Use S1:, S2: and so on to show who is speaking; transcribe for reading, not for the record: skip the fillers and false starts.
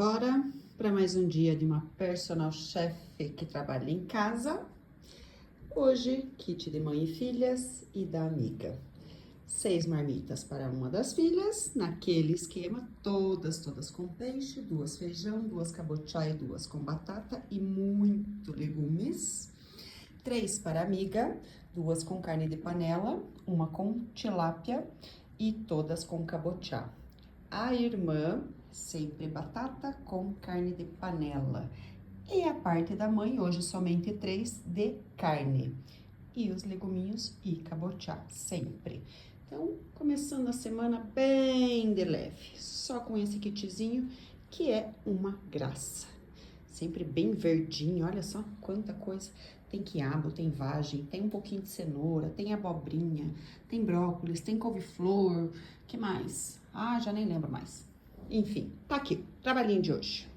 S1: Bora para mais um dia de uma personal chef que trabalha em casa. Hoje, kit de mãe e filhas e da amiga. 6 marmitas para uma das filhas, naquele esquema, todas com peixe, 2 feijão, 2 cabotiá e 2 com batata e muito legumes. 3 para a amiga, 2 com carne de panela, 1 com tilápia e todas com cabotiá. A irmã, sempre batata com carne de panela. E a parte da mãe, hoje somente 3 de carne. E os leguminhos e cabotiá, sempre. Então, começando a semana bem de leve, só com esse kitzinho, que é uma graça. Sempre bem verdinho, olha só quanta coisa. Tem quiabo, tem vagem, tem um pouquinho de cenoura, tem abobrinha, tem brócolis, tem couve-flor, que mais? Ah, já nem lembro mais. Enfim, tá aqui, trabalhinho de hoje.